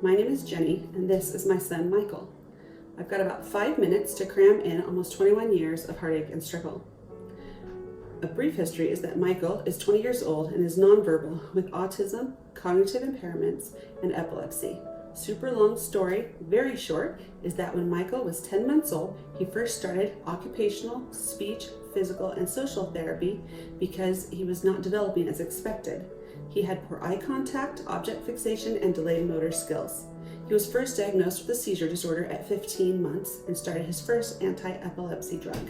my name is Jenny, and this is my son, Michael. I've got about 5 minutes to cram in almost 21 years of heartache and struggle. A brief history is that Michael is 20 years old and is nonverbal with autism, cognitive impairments, and epilepsy. Super long story, very short, is that when Michael was 10 months old, he first started occupational, speech, physical, and social therapy because he was not developing as expected. He had poor eye contact, object fixation, and delayed motor skills. He was first diagnosed with a seizure disorder at 15 months and started his first anti-epilepsy drug.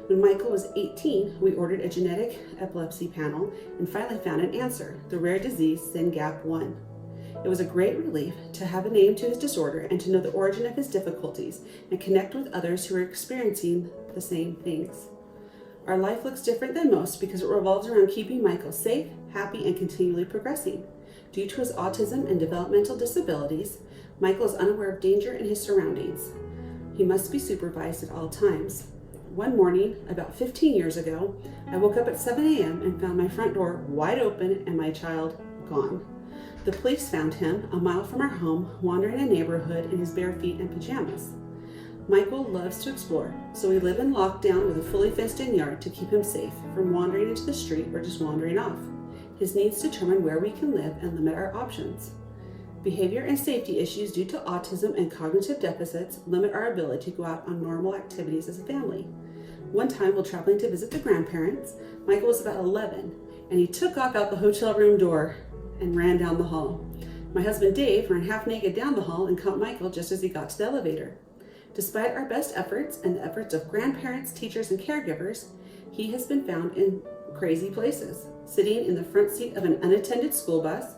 When Michael was 18, we ordered a genetic epilepsy panel and finally found an answer, the rare disease SYNGAP1. It was a great relief to have a name to his disorder and to know the origin of his difficulties and connect with others who are experiencing the same things. Our life looks different than most because it revolves around keeping Michael safe, happy, and continually progressing. Due to his autism and developmental disabilities, Michael is unaware of danger in his surroundings. He must be supervised at all times. One morning, about 15 years ago, I woke up at 7 a.m. and found my front door wide open and my child gone. The police found him a mile from our home, wandering a neighborhood in his bare feet and pajamas. Michael loves to explore, so we live in lockdown with a fully fenced-in yard to keep him safe from wandering into the street or just wandering off. His needs determine where we can live and limit our options. Behavior and safety issues due to autism and cognitive deficits limit our ability to go out on normal activities as a family. One time, while traveling to visit the grandparents, Michael was about 11, and he took off out the hotel room door and ran down the hall. My husband Dave ran half naked down the hall and caught Michael just as he got to the elevator. Despite our best efforts and the efforts of grandparents, teachers, and caregivers, he has been found in crazy places, sitting in the front seat of an unattended school bus,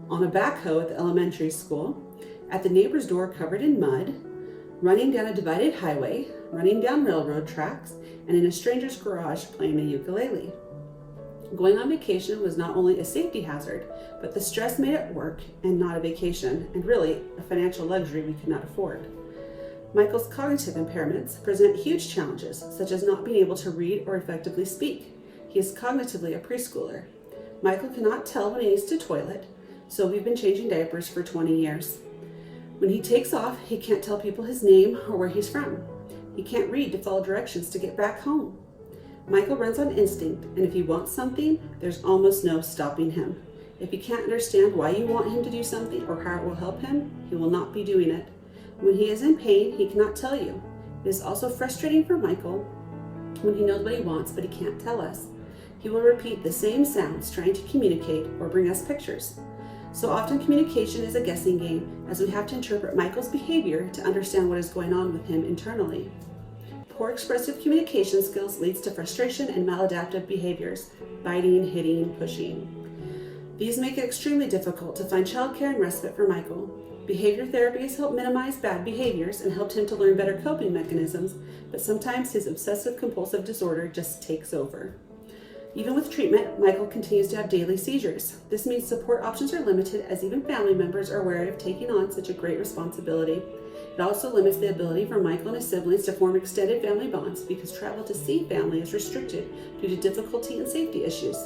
on a backhoe at the elementary school, at the neighbor's door covered in mud, running down a divided highway, running down railroad tracks, and in a stranger's garage playing a ukulele. Going on vacation was not only a safety hazard, but the stress made it work and not a vacation, and really a financial luxury we could not afford. Michael's cognitive impairments present huge challenges, such as not being able to read or effectively speak. He is cognitively a preschooler. Michael cannot tell when he needs to toilet, so we've been changing diapers for 20 years. When he takes off, he can't tell people his name or where he's from. He can't read to follow directions to get back home. Michael runs on instinct, and if he wants something, there's almost no stopping him. If he can't understand why you want him to do something or how it will help him, he will not be doing it. When he is in pain, he cannot tell you. It is also frustrating for Michael when he knows what he wants, but he can't tell us. He will repeat the same sounds trying to communicate or bring us pictures. So often communication is a guessing game, as we have to interpret Michael's behavior to understand what is going on with him internally. Poor expressive communication skills leads to frustration and maladaptive behaviors, biting, hitting, pushing. These make it extremely difficult to find childcare and respite for Michael. Behavior therapy has helped minimize bad behaviors and helped him to learn better coping mechanisms, but sometimes his obsessive-compulsive disorder just takes over. Even with treatment, Michael continues to have daily seizures. This means support options are limited, as even family members are wary of taking on such a great responsibility. It also limits the ability for Michael and his siblings to form extended family bonds because travel to see family is restricted due to difficulty and safety issues.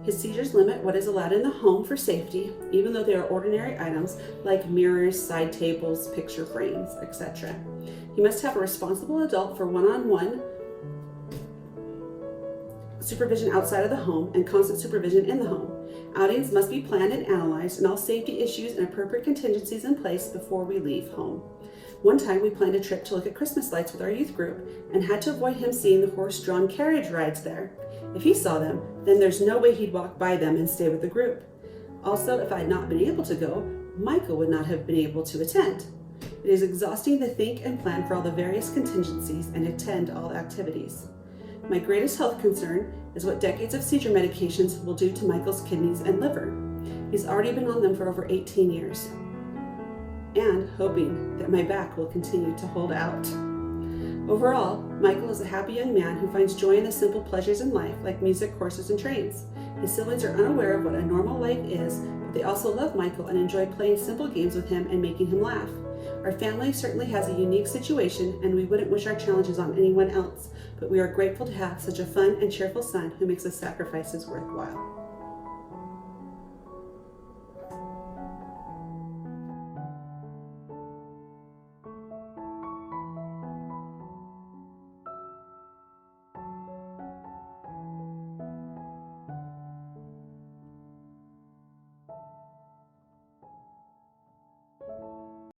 His seizures limit what is allowed in the home for safety, even though they are ordinary items like mirrors, side tables, picture frames, etc. He must have a responsible adult for one-on-one supervision outside of the home and constant supervision in the home. Outings must be planned and analyzed, and all safety issues and appropriate contingencies in place before we leave home. One time we planned a trip to look at Christmas lights with our youth group and had to avoid him seeing the horse-drawn carriage rides there. If he saw them, then there's no way he'd walk by them and stay with the group. Also, if I had not been able to go, Michael would not have been able to attend. It is exhausting to think and plan for all the various contingencies and attend all activities. My greatest health concern is what decades of seizure medications will do to Michael's kidneys and liver. He's already been on them for over 18 years. And hoping that my back will continue to hold out. Overall, Michael is a happy young man who finds joy in the simple pleasures in life, like music, horses, and trains. His siblings are unaware of what a normal life is, but they also love Michael and enjoy playing simple games with him and making him laugh. Our family certainly has a unique situation, and we wouldn't wish our challenges on anyone else, but we are grateful to have such a fun and cheerful son who makes the sacrifices worthwhile.